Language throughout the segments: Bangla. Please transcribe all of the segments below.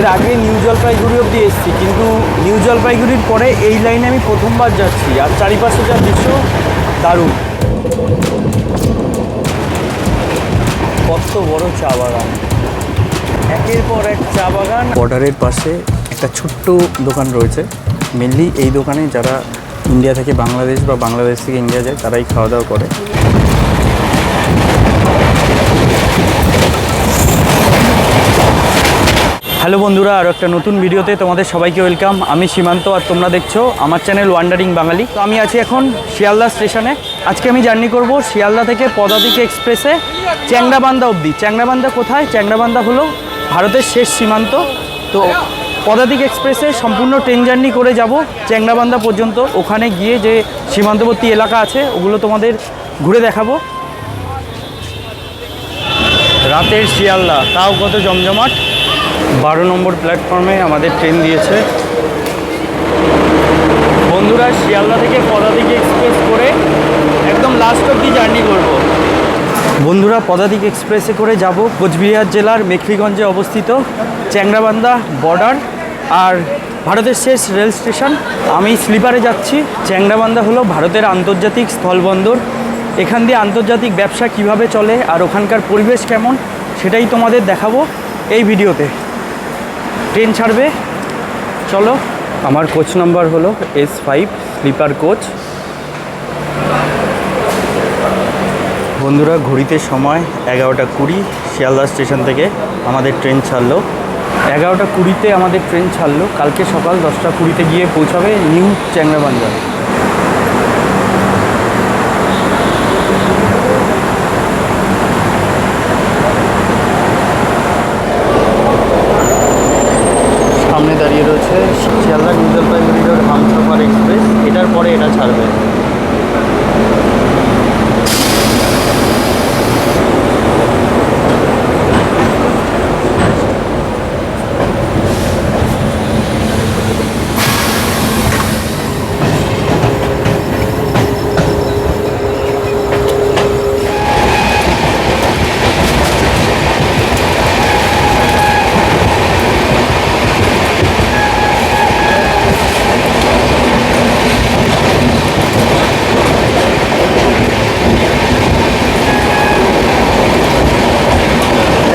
এর আগে নিউ জলপাইগুড়ি অবধি এসেছি, কিন্তু নিউ জলপাইগুড়ির পরে এই লাইনে আমি প্রথমবার যাচ্ছি। আর চারিপাশে যা দৃশ্য দারুণ। কত বড় চা বাগান, একের পর এক চা বাগান। বর্ডারের পাশে একটা ছোট্ট দোকান রয়েছে। মেনলি এই দোকানে যারা ইন্ডিয়া থেকে বাংলাদেশ বা বাংলাদেশ থেকে ইন্ডিয়া যায় তারাই খাওয়া দাওয়া করে। হ্যালো বন্ধুরা, আরও একটা নতুন ভিডিওতে তোমাদের সবাইকে ওয়েলকাম। আমি সীমান্ত আর তোমরা দেখছো আমার চ্যানেল ওয়ান্ডারিং বাঙালি। তো আমি আছি এখন শিয়ালদা স্টেশনে। আজকে আমি জার্নি করব শিয়ালদা থেকে পদাতিক এক্সপ্রেসে চ্যাংড়াবান্ধা অবধি। চ্যাংড়াবান্ধা কোথায়? চ্যাংড়াবান্ধা হলো ভারতের শেষ সীমান্ত। তো পদাতিক এক্সপ্রেসে সম্পূর্ণ ট্রেন জার্নি করে যাব চ্যাংড়াবান্ধা পর্যন্ত। ওখানে গিয়ে যে সীমান্তবর্তী এলাকা আছে ওগুলো তোমাদের ঘুরে দেখাবো। রাতের শিয়ালদা, তাও কত জমজমাট। 12 নম্বর প্ল্যাটফর্মে আমাদের ট্রেন দিয়েছে। বন্ধুরা, শিয়ালদা থেকে পদাতিক এক্সপ্রেস করে একদম লাস্ট অবধি জার্নি করব। বন্ধুরা, পদাতিক এক্সপ্রেসে করে যাব কোচবিহার জেলার মেখলিগঞ্জে অবস্থিত চ্যাংড়াবান্ধা বর্ডার আর ভারতের শেষ রেল স্টেশন। আমি স্লিপারে যাচ্ছি। চ্যাংড়াবান্ধা হলো ভারতের আন্তর্জাতিক স্থলবন্দর। এখান দিয়ে আন্তর্জাতিক ব্যবসা কিভাবে চলে আর ওখানকার পরিবেশ কেমন সেটাই তোমাদের দেখাবো এই ভিডিওতে। ট্রেন ছাড়বে, চলো। আমার কোচ নাম্বার হলো S5 স্লিপার কোচ। বন্ধুরা, ঘড়িতে সময় 11:20। শিয়ালদা স্টেশন থেকে আমাদের ট্রেন ছাড়লো 11:20-তে। আমাদের ট্রেন ছাড়লো। কালকে সকাল 10:20-তে গিয়ে পৌঁছাবে নিউ চ্যাংড়াবান্ধা। সামনে দাঁড়িয়ে রয়েছে Sealdah new Jalpaiguri road Humsafar express. এটার পরে এটা ছাড়বে।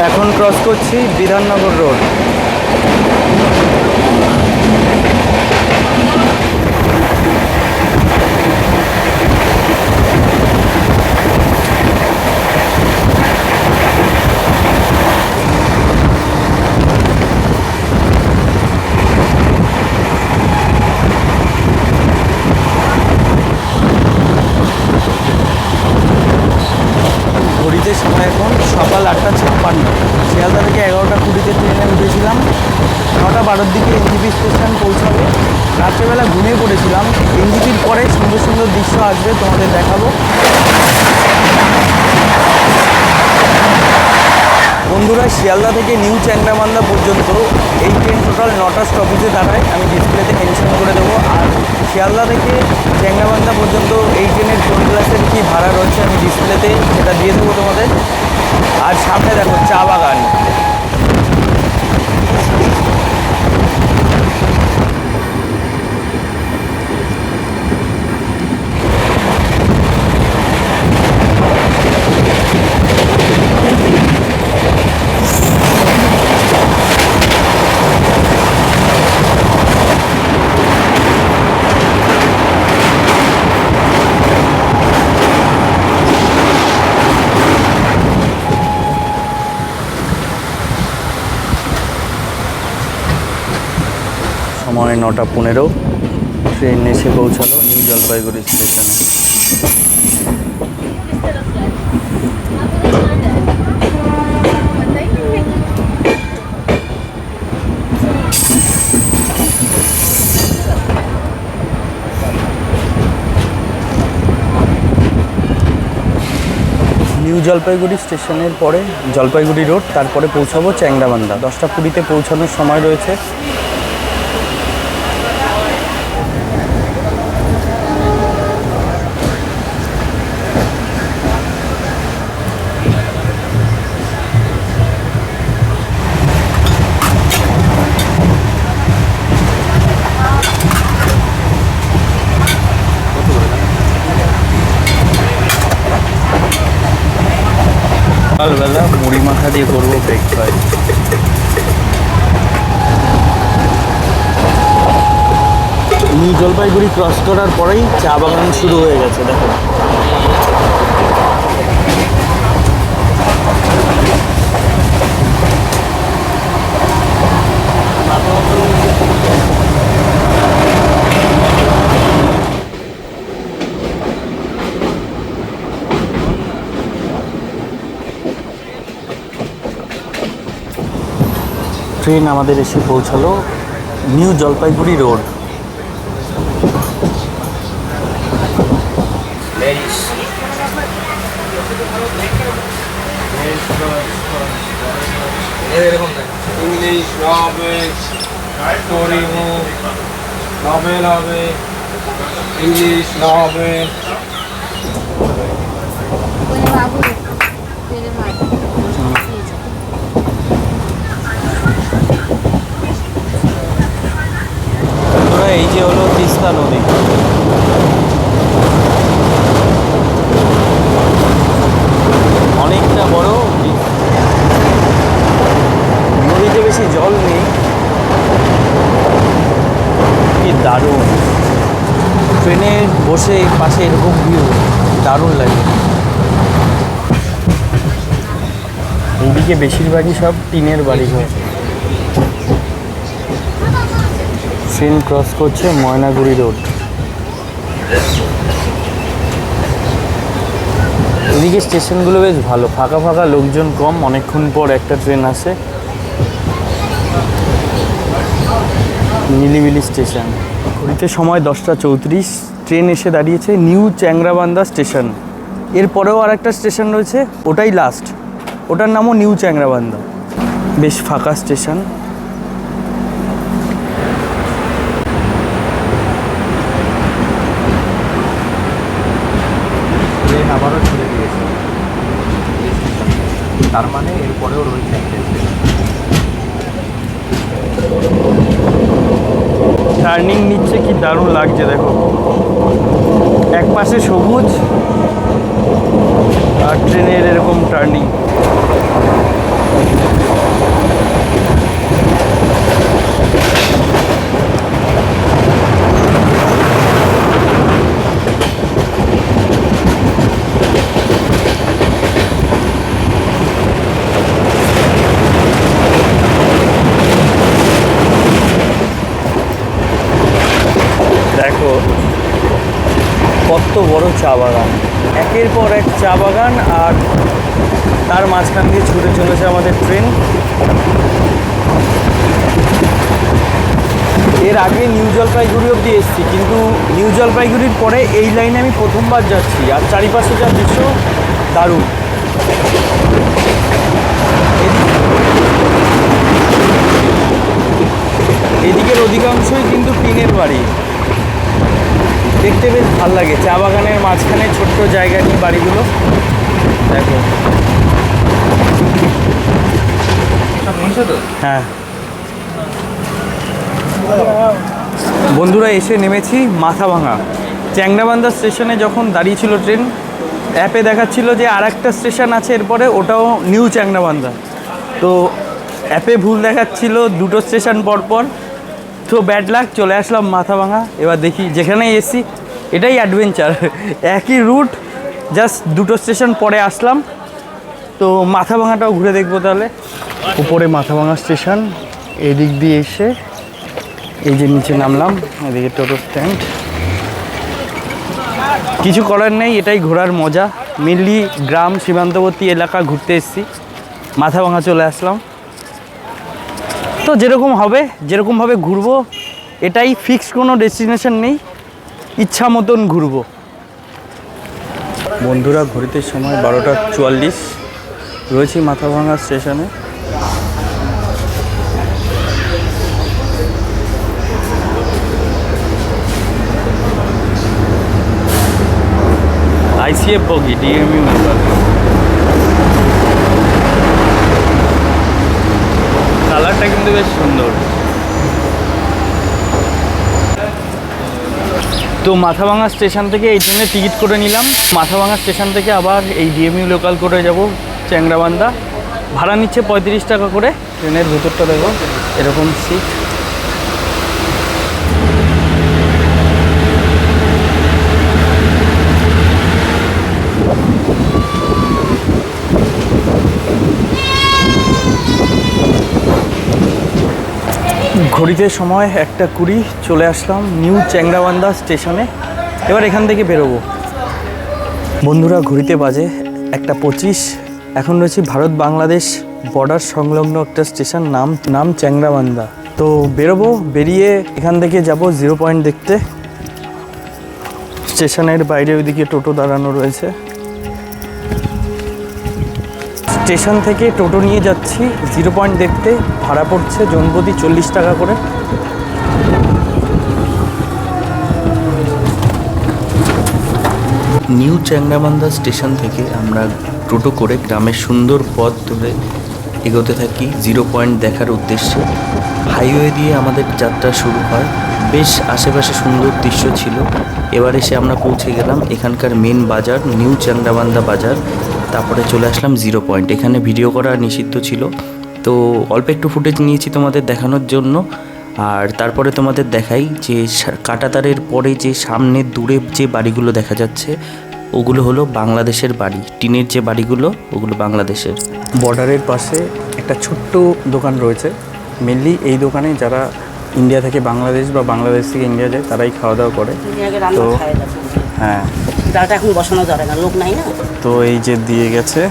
এখন ক্রস করছি বিধাননগর রোড। ঘড়িতে সময় এখন সকাল 8:56। শিয়ালদা থেকে 11:20-তে ট্রেনে উঠেছিলাম। 9:12-র দিকে এনজিপি স্টেশন পৌঁছাবে। রাত্রেবেলা ঘুমিয়ে পড়েছিলাম। এনজিপির পরে সুন্দর সুন্দর দৃশ্য আসবে, তোমাদের দেখাবো। বন্ধুরা, শিয়ালদা থেকে নিউ চ্যাংড়াবান্ধা পর্যন্ত এই ট্রেন টোটাল 9টা স্টপেজে দাঁড়ায়। আমি ডিসপ্লেতে মেনশন করে দেবো। আর শিয়ালদা থেকে চ্যাংড়াবান্ধা পর্যন্ত এই ট্রেনের কোন ক্লাসের কী ভাড়া রয়েছে আমি ডিসপ্লেতে সেটা দিয়ে দেবো তোমাদের। আর সামনে দেখো চা বাগান। সময় 9:15। ট্রেন এসে পৌঁছালো নিউ জলপাইগুড়ি স্টেশনে। নিউ জলপাইগুড়ি স্টেশনের পরে জলপাইগুড়ি রোড, তারপরে পৌঁছাবো চ্যাংড়াবান্ধা। 10:20-তে পৌঁছানোর সময় রয়েছে। মাথা দিয়ে করবো ব্রেকফাস্ট। নিউ জলপাইগুড়ি ক্রস করার পরেই চা বাগান শুরু হয়ে গেছে দেখো। ট্রেন আমাদের এসে পৌঁছালো নিউ জলপাইগুড়ি রোড। ইংলিশ হবে, স্টোরি বুক, নভেল হবে, ইংলিশ নভেল। এই যে হলো তিস্তা নদী। অনেকটা বড় নদীতে, বেশি জল নেই। কি দারুণ, ট্রেনে বসে পাশে এরকম ভিউ দারুণ লাগে। এইদিকে বেশিরভাগই সব টিনের বাড়ি ঘর। ট্রেন ক্রস করছে ময়নাগুড়ি রোড। এদিকে স্টেশনগুলো বেশ ভালো, ফাঁকা ফাঁকা, লোকজন কম, অনেকক্ষণ পর একটা ট্রেন আসে। নিলিবিলি স্টেশন। ঘড়িতে সময় 10:34, ট্রেন এসে দাঁড়িয়েছে নিউ চ্যাংরাবান্ধা স্টেশন। এরপরেও আর একটা স্টেশন রয়েছে, ওটাই লাস্ট, ওটার নামও নিউ চ্যাংরাবান্ধা। বেশ ফাঁকা স্টেশন। ট্রেন আবারও ছেড়ে দিয়েছে, তার মানে এরপরেও রয়েছে একটা স্টেশন। টার্নিং নিচ্ছে, কি দারুণ লাগছে দেখো। এক পাশে সবুজ আর ট্রেনের এরকম টার্নিং। দেখো কত বড় চা বাগান, একের পর এক চা বাগান, আর তার মাঝখান দিয়ে ছুটে চলেছে আমাদের ট্রেন। এর আগে নিউ জলপাইগুড়ি অবধি এসেছি, কিন্তু নিউ জলপাইগুড়ির পরে এই লাইনে আমি প্রথমবার যাচ্ছি। আর চারিপাশে যা দৃশ্য দারুণ। এদিকের অধিকাংশই কিন্তু টিনের বাড়ি, দেখতে বেশ ভালো লাগে। চা বাগানের মাঝখানে ছোট্ট জায়গা নিয়ে বাড়িগুলো দেখো। হ্যাঁ বন্ধুরা, এসে নেমেছি মাথাভাঙা। চ্যাংরাবান্ধা স্টেশনে যখন দাঁড়িয়েছিল ট্রেন, অ্যাপে দেখাচ্ছিল যে আর একটা স্টেশন আছে এরপরে, ওটাও নিউ চ্যাংরাবান্ধা। তো অ্যাপে ভুল দেখাচ্ছিল দুটো স্টেশন পরপর। তো ব্যাড লাক, চলে আসলাম মাথাভাঙা। এবার দেখি, যেখানেই এসছি এটাই অ্যাডভেঞ্চার, একই রুট, জাস্ট দুটো স্টেশন পরে আসলাম। তো মাথাভাঙাটাও ঘুরে দেখবো তাহলে। উপরে মাথাভাঙা স্টেশন, এদিক দিয়ে এসে এই যে নিচে নামলাম, এদিকে টোটো স্ট্যান্ড। কিছু করার নেই, এটাই ঘোরার মজা। মেনলি গ্রাম সীমান্তবর্তী এলাকা ঘুরতে এসেছি, মাথাভাঙা চলে আসলাম। তো যেরকমভাবে ঘুরবো, এটাই ফিক্সড কোনো ডেস্টিনেশন নেই, ইচ্ছা মতন ঘুরবো। বন্ধুরা, ঘড়িতে সময় 12:44, রয়েছি মাথাভাঙা স্টেশনে। আইসিএফ বগি, ডিএমইউ লোকাল। কালারটা কিন্তু বেশ সুন্দর। তো মাথাভাঙা স্টেশন থেকে এই ট্রেনের টিকিট করে নিলাম। মাথাভাঙা স্টেশন থেকে আবার এই ডিএমইউ লোকাল করে যাব চ্যাংরাবান্ধা। ভাড়া নিচ্ছে 35 টাকা করে। ট্রেনের ভেতরটা দেখো, এরকম সিট। ঘড়িতে সময় 1:20, চলে আসলাম নিউ চ্যাংরাবান্ধা স্টেশনে। এবার এখান থেকে বেরোবো। বন্ধুরা, ঘড়িতে বাজে 1:25। এখন রয়েছি ভারত বাংলাদেশ বর্ডার সংলগ্ন একটা স্টেশন, নাম চ্যাংরাবান্ধা। তো বেরোবো, বেরিয়ে এখান থেকে যাব 0 পয়েন্ট দেখতে। স্টেশনের বাইরে ওইদিকে টোটো দাঁড়ানো রয়েছে। স্টেশন থেকে টোটো নিয়ে যাচ্ছি 0 পয়েন্ট দেখতে। ভাড়া পড়ছে জনপ্রতি 40 টাকা করে। নিউ চ্যাংরাবান্ধা স্টেশন থেকে আমরা টোটো করে গ্রামের সুন্দর পথ ধরে এগোতে থাকি 0 পয়েন্ট দেখার উদ্দেশ্যে। হাইওয়ে দিয়ে আমাদের যাত্রা শুরু হয়। বেশ আশেপাশে সুন্দর দৃশ্য ছিল। এবার এসে আমরা পৌঁছে গেলাম এখানকার মেন বাজার, নিউ চ্যাংরাবান্ধা বাজার। তারপরে চলে আসলাম 0 পয়েন্ট। এখানে ভিডিও করা নিষিদ্ধ ছিল, তো অল্প একটু ফুটেজ নিয়েছি তোমাদের দেখানোর জন্য। আর তারপরে তোমাদের দেখাই যে কাঁটাতারের পরে যে সামনে দূরে যে বাড়িগুলো দেখা যাচ্ছে, ওগুলো হলো বাংলাদেশের বাড়ি। টিনের যে বাড়িগুলো, ওগুলো বাংলাদেশের। বর্ডারের পাশে একটা ছোট্ট দোকান রয়েছে। মেনলি এই দোকানে যারা ইন্ডিয়া থেকে বাংলাদেশ বা বাংলাদেশ থেকে ইন্ডিয়া যায়, তারাই খাওয়া দাওয়া করে। তো হ্যাঁ, ডালটা এখন বসানো যাবে না, লোক নাই না। তো এই যে দিয়ে গেছে,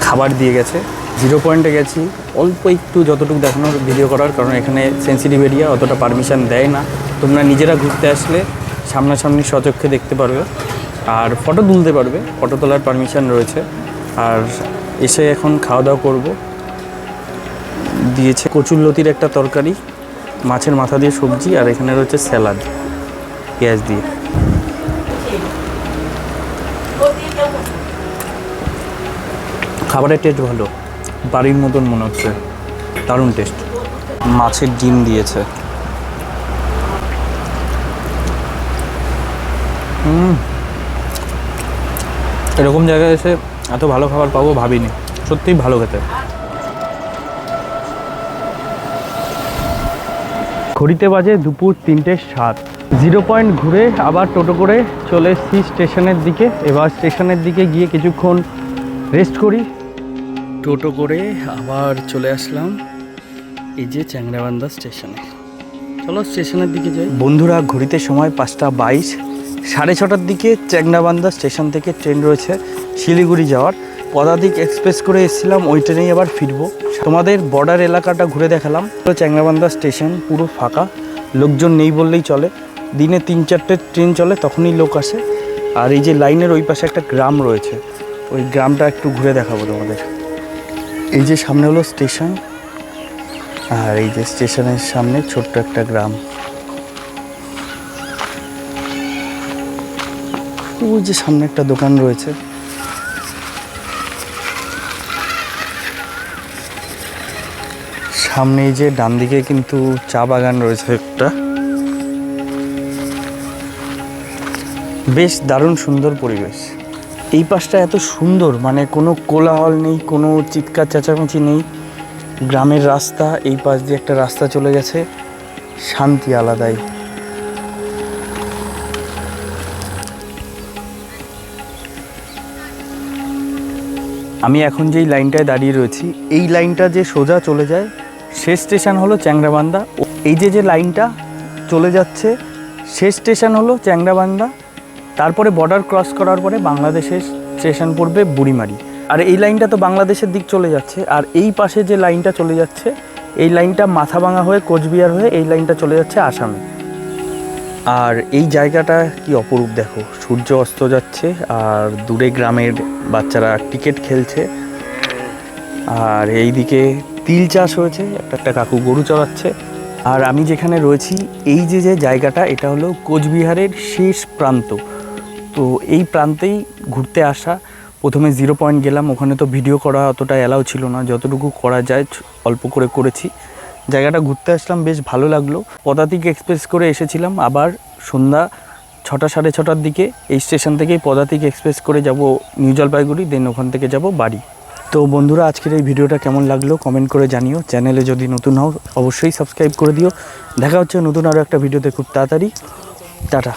খাবার দিয়ে গেছে। 0 পয়েন্টে গেছি অল্প একটু যতটুকু দেখানোর ভিডিও করার, কারণ এখানে সেন্সিটিভ এরিয়া, অতটা পারমিশন দেয় না। তোমরা নিজেরা ঘুরতে আসলে সামনাসামনি সচক্ষে দেখতে পারবে আর ফটো তুলতে পারবে, ফটো তোলার পারমিশন রয়েছে। আর এসে এখন খাওয়া দাওয়া করবো। দিয়েছে কচুরলতির একটা তরকারি, মাছের মাথা দিয়ে সবজি, আর এখানে রয়েছে স্যালাড পেঁয়াজ দিয়ে। খাবারের টেস্ট ভালো, বাড়ির মতন মনে হচ্ছে, দারুণ টেস্ট। মাছের ডিম দিয়েছে। এরকম জায়গায় এসে এত ভালো খাবার পাবো ভাবিনি, সত্যিই ভালো খেতে। ঘড়িতে বাজে দুপুর 3:07। 0 পয়েন্ট ঘুরে আবার টোটো করে চলে এসেছি স্টেশনের দিকে। এবার স্টেশনের দিকে গিয়ে কিছুক্ষণ রেস্ট করি। টোটো করে আবার চলে আসলাম এই যে চ্যাংরাবান্ধা স্টেশনে। চলো স্টেশনের দিকে যাই। বন্ধুরা, ঘড়িতে সময় 5:22। 6:30টার দিকে চ্যাংরাবান্ধা স্টেশন থেকে ট্রেন রয়েছে শিলিগুড়ি যাওয়ার। পদাতিক এক্সপ্রেস করে এসেছিলাম, ওই ট্রেনেই আবার ফিরবো। তোমাদের বর্ডার এলাকাটা ঘুরে দেখালাম। তো চ্যাংরাবান্ধা স্টেশন পুরো ফাঁকা, লোকজন নেই বললেই চলে। দিনে 3-4টে ট্রেন চলে, তখনই লোক আসে। আর এই যে লাইনের ওই পাশে একটা গ্রাম রয়েছে, ওই গ্রামটা একটু ঘুরে দেখাবো তোমাদের। এই যে সামনে হলো স্টেশন, আর এই যে স্টেশনের সামনে ছোট্ট একটা গ্রাম। ওই যে সামনে একটা দোকান রয়েছে। সামনে এই যে ডান দিকে কিন্তু চা বাগান রয়েছে একটা। বেশ দারুণ সুন্দর পরিবেশ। এই পাশটা এত সুন্দর, মানে কোনো কোলাহল নেই, কোনো চিৎকার চেঁচামেচি নেই। গ্রামের রাস্তা, এই পাশ দিয়ে একটা রাস্তা চলে গেছে, শান্তি আলাদাই। আমি এখন যেই লাইনটায় দাঁড়িয়ে রয়েছি, এই লাইনটা যে সোজা চলে যায়, শেষ স্টেশন হলো চ্যাংরাবান্ধা। এই যে লাইনটা চলে যাচ্ছে, শেষ স্টেশন হলো চ্যাংরাবান্ধা। তারপরে বর্ডার ক্রস করার পরে বাংলাদেশের স্টেশন পড়বে বুড়িমারি। আর এই লাইনটা তো বাংলাদেশের দিক চলে যাচ্ছে। আর এই পাশে যে লাইনটা চলে যাচ্ছে, এই লাইনটা মাথাভাঙা হয়ে কোচবিহার হয়ে এই লাইনটা চলে যাচ্ছে আসামে। আর এই জায়গাটা কি অপরূপ দেখো, সূর্য অস্ত যাচ্ছে আর দূরে গ্রামের বাচ্চারা ক্রিকেট খেলছে। আর এইদিকে তিল চাষ হয়েছে, একটা কাকু গরু চড়াচ্ছে। আর আমি যেখানে রয়েছি, এই যে জায়গাটা, এটা হলো কোচবিহারের শেষ প্রান্ত। তো এই প্রান্তেই ঘুরতে আসা। প্রথমে 0 পয়েন্ট গেলাম, ওখানে তো ভিডিও করা অতটা অ্যালাউ ছিল না, যতটুকু করা যায় অল্প করে করেছি। জায়গাটা ঘুরতে আসলাম, বেশ ভালো লাগলো। পদাতিক এক্সপ্রেস করে এসেছিলাম, আবার সন্ধ্যা 6টা 6:30টার দিকে এই স্টেশন থেকেই পদাতিক এক্সপ্রেস করে যাব নিউ জলপাইগুড়ি, দেন ওখান থেকে যাব বাড়ি। তো বন্ধুরা আজকের এই ভিডিওটা কেমন লাগলো কমেন্ট করে জানিও। চ্যানেলে যদি নতুন হও অবশ্যই সাবস্ক্রাইব করে দিও। দেখা হচ্ছে নতুন আরও একটা ভিডিওতে খুব তাড়াতাড়ি। টাটা।